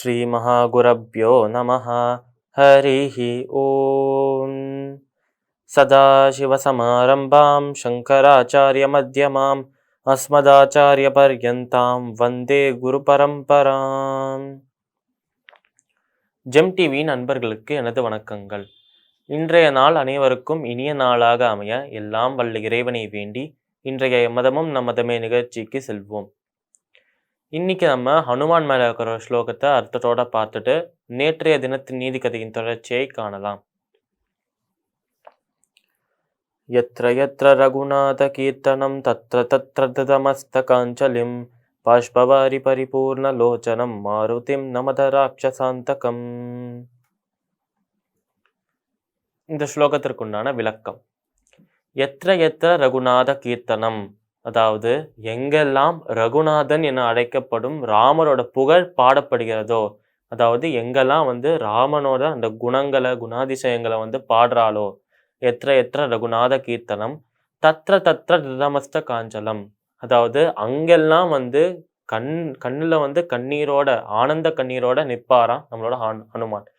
श्रीमहागुरभ्यो नमः। हरिः ॐ। सदाशिवसमारम्भां शङ्कराचार्यमध्यमाम् अस्मदाचार्यपर्यन्तां वन्दे குருபரம்பராம். ஜெம் டிவி நண்பர்களுக்கு எனது வணக்கங்கள். இன்றைய நாள் அனைவருக்கும் இனிய நாளாக அமைய எல்லாம் வல்ல இறைவனை வேண்டி இன்றைய மதமும் நமதமே நிகழ்ச்சிக்கு செல்வோம். இன்னைக்கு நம்ம ஹனுமான் மேல இருக்கிற ஸ்லோகத்தை அர்த்தத்தோட பார்த்துட்டு நேற்றைய தினத்தின் நீதி கதையின் தொடர்ச்சியை காணலாம். யத்ர யத்ர ரகுநாத கீர்த்தனம் தத்ர தத்ர ததமஸ்தகாஞ்சலிம் பாஷ்பவாரி பரிபூர்ண லோச்சனம் மாருதிம் நமத ராட்சசாந்தகம். இந்த ஸ்லோகத்திற்குண்டான விளக்கம். யத்ர யத்ர ரகுநாத கீர்த்தனம், அதாவது எங்கெல்லாம் ரகுநாதன் என அழைக்கப்படும் ராமரோட புகழ் பாடப்படுகிறதோ, அதாவது எங்கெல்லாம் ராமனோட அந்த குணங்களை குணாதிசயங்களை பாடுறாளோ, எத்திர எத்திர ரகுநாத கீர்த்தனம் தத்ர தத்ர ரிதமஸ்த காஞ்சலம், அதாவது அங்கெல்லாம் கண்ணுல கண்ணீரோட ஆனந்த கண்ணீரோட நிற்பாராம் நம்மளோட ஹனுமான்.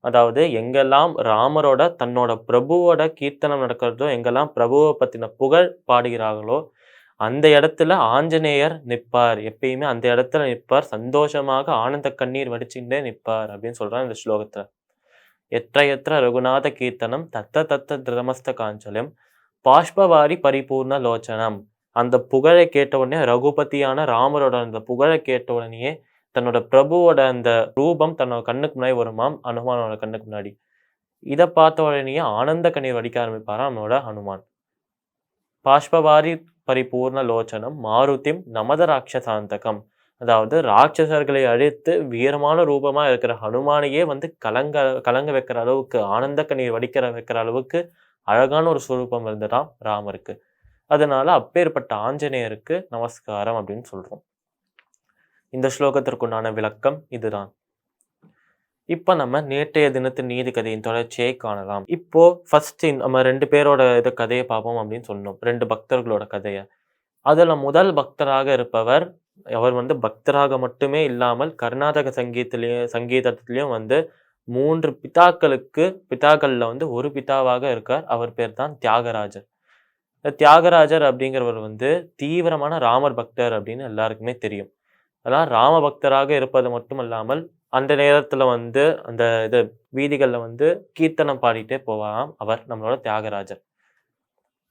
அதாவது எங்கெல்லாம் ராமரோட தன்னோட பிரபுவோட கீர்த்தனம் நடக்கிறதோ, எங்கெல்லாம் பிரபுவை பத்தின புகழ் பாடுகிறார்களோ அந்த இடத்துல ஆஞ்சநேயர் நிற்பார். எப்பயுமே அந்த இடத்துல நிற்பார், சந்தோஷமாக ஆனந்த கண்ணீர் வடிச்சுட்டே நிற்பார் அப்படின்னு சொல்றான் இந்த ஸ்லோகத்துல. எத்த எத்த ரகுநாத கீர்த்தனம் தத்த தத்த திரமஸ்த காஞ்சலம் பாஷ்பவாரி பரிபூர்ண லோச்சனம். அந்த புகழை கேட்ட உடனே, ரகுபதியான ராமரோட அந்த புகழை கேட்ட உடனேயே தன்னோட பிரபுவோட அந்த ரூபம் தன்னோட கண்ணுக்கு முன்னாடி வருமாம், ஹனுமானோட கண்ணுக்கு முன்னாடி. இதை பார்த்த உடனேயே ஆனந்த கண்ணீர் வடிக்க ஆரம்பிப்பாரா நம்மளோட ஹனுமான். பாஷ்பவாரி பரிபூர்ண லோச்சனம் மாருதிம் நமத ராட்சசாந்தகம், அதாவது ராட்சசர்களை அழித்து வீரமான ரூபமா இருக்கிற ஹனுமானையே கலங்க வைக்கிற அளவுக்கு, ஆனந்த கண்ணீர் வைக்கிற அளவுக்கு அழகான ஒரு சுரூபம் இருந்துதான் ராமருக்கு. அதனால அப்பேற்பட்ட ஆஞ்சநேயருக்கு நமஸ்காரம் அப்படின்னு சொல்றோம். இந்த ஸ்லோகத்திற்குண்டான விளக்கம் இதுதான். இப்ப நம்ம நேற்றைய தினத்தின் நீதி கதையின் தொடர்ச்சியை காணலாம். இப்போ ஃபர்ஸ்ட் நம்ம 2 பேரோட கதையை பார்ப்போம் அப்படின்னு சொன்னோம், 2 பக்தர்களோட கதையை. அதுல முதல் பக்தராக இருப்பவர், அவர் பக்தராக மட்டுமே இல்லாமல் கர்நாடக சங்கீதத்திலையும் 3 பிதாக்கள்ல ஒரு பிதாவாக இருக்கார். அவர் பேர் தான் தியாகராஜர். தியாகராஜர் அப்படிங்கிறவர் தீவிரமான ராமர் பக்தர் அப்படின்னு எல்லாருக்குமே தெரியும். அதான் ராம பக்தராக இருப்பது மட்டும் இல்லாமல் அந்த நேரத்துல அந்த வீதிகள்ல கீர்த்தனம் பாடிட்டே போவாராம் அவர் நம்மளோட தியாகராஜர்.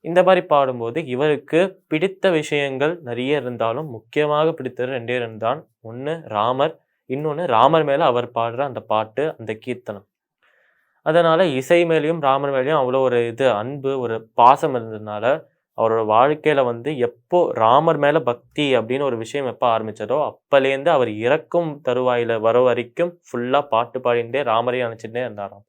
இந்த மாதிரி பாடும்போது இவருக்கு பிடித்த விஷயங்கள் நிறைய இருந்தாலும் முக்கியமாக பிடித்தது 2 இருந்தான். ஒன்று ராமர், இன்னொன்று ராமர் மேல அவர் பாடுற அந்த பாட்டு, அந்த கீர்த்தனம். அதனால இசை மேலேயும் ராமர் மேலேயும் அவ்வளோ ஒரு அன்பு, ஒரு பாசம் இருந்ததுனால அவரோட வாழ்க்கையில எப்போ ராமர் மேல பக்தி அப்படின்னு ஒரு விஷயம் எப்போ ஆரம்பிச்சதோ அப்பலேருந்து அவர் இறக்கும் தருவாயில வர வரைக்கும் ஃபுல்லா பாட்டு பாடிண்டே ராமரையும் நினைச்சுட்டே இருந்தாராம்.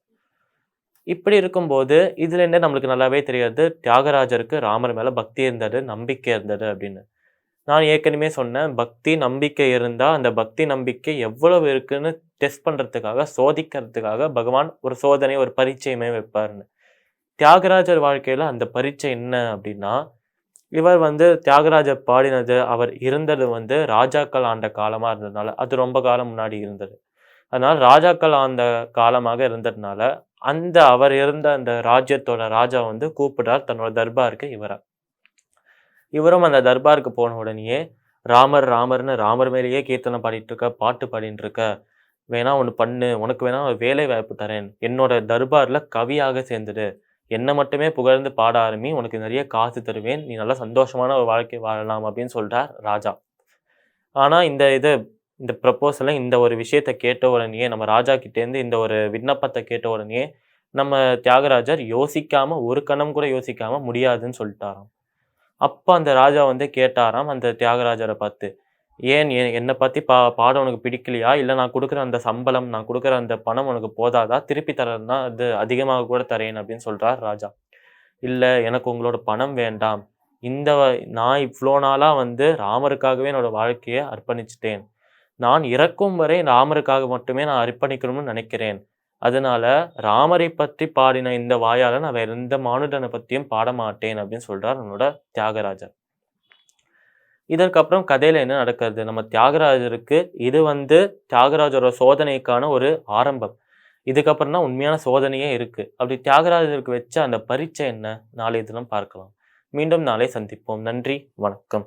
இப்படி இருக்கும்போது இதுல இருந்தே நம்மளுக்கு நல்லாவே தெரியாது தியாகராஜருக்கு ராமர் மேல பக்தி இருந்தது, நம்பிக்கை இருந்தது அப்படின்னு. நான் ஏற்கனவே சொன்னேன், பக்தி நம்பிக்கை இருந்தா அந்த பக்தி நம்பிக்கை எவ்வளவு இருக்குன்னு டெஸ்ட் பண்றதுக்காக, சோதிக்கிறதுக்காக பகவான் ஒரு சோதனை, ஒரு பரீட்சையுமே வைப்பாருன்னு. தியாகராஜர் வாழ்க்கையில அந்த பரீட்சை என்ன அப்படின்னா, இவர் தியாகராஜர் பாடினது, அவர் இருந்தது ராஜாக்கள் ஆண்ட காலமா இருந்ததுனால, அது ரொம்ப காலம் முன்னாடி இருந்தது. அதனால ராஜாக்கள் ஆண்ட காலமாக இருந்ததுனால அவர் இருந்த அந்த ராஜ்யத்தோட ராஜா கூப்பிட்டார் தன்னோட தர்பாருக்கு இவரை. இவரும் அந்த தர்பாருக்கு போன உடனேயே ராமர் ராமர்னு ராமர் மேலேயே கீர்த்தனை பாடிட்டு இருக்க, பாட்டு பாடிட்டு இருக்க, வேணா ஒன்று பண்ணு, உனக்கு வேணா ஒரு வேலை வாய்ப்பு தரேன், என்னோட தர்பார்ல கவியாக சேர்ந்துடு, என்னை மட்டுமே புகழ்ந்து பாட ஆரம்பி, உனக்கு நிறைய காசு தருவேன், நீ நல்லா சந்தோஷமான ஒரு வாழ்க்கை வாழலாம் அப்படின்னு சொல்றார் ராஜா. ஆனா இந்த ப்ரப்போசலை, இந்த ஒரு விஷயத்த கேட்ட உடனே, நம்ம ராஜா கிட்டேருந்து இந்த ஒரு விண்ணப்பத்தை கேட்ட உடனே நம்ம தியாகராஜர் யோசிக்காம, ஒரு கணம் கூட யோசிக்காம முடியாதுன்னு சொல்லிட்டாராம். அப்ப அந்த ராஜா கேட்டாராம் அந்த தியாகராஜரை பார்த்து, ஏன் என்னை பத்தி பாட உனக்கு பிடிக்கலையா, இல்லை நான் கொடுக்குற அந்த சம்பளம், நான் கொடுக்குற அந்த பணம் உனக்கு போதாதா, திருப்பி தரேன்னா அது அதிகமாக கூட தரேன் அப்படின்னு சொல்றார் ராஜா. இல்லை, எனக்கு உங்களோட பணம் வேண்டாம், நான் இவ்வளோ நாளா ராமருக்காகவே என்னோட வாழ்க்கையை அர்ப்பணிச்சிட்டேன், நான் இறக்கும் வரை ராமருக்காக மட்டுமே நான் அர்ப்பணிக்கணும்னு நினைக்கிறேன், அதனால ராமரை பற்றி பாடின இந்த வாயால நான் வேற எந்த மானுடனை பத்தியும் பாட மாட்டேன் அப்படின்னு சொல்றார் நம்மளோட தியாகராஜர். இதற்கப்புறம் கதையில என்ன நடக்கிறது? நம்ம தியாகராஜருக்கு இது தியாகராஜரோட சோதனைக்கான ஒரு ஆரம்பம். இதுக்கப்புறம் தான் உண்மையான சோதனையே இருக்கு. அப்படி தியாகராஜருக்கு வச்ச அந்த பரீட்சை என்ன? நாளைய தினம் பார்க்கலாம். மீண்டும் நாளை சந்திப்போம். நன்றி, வணக்கம்.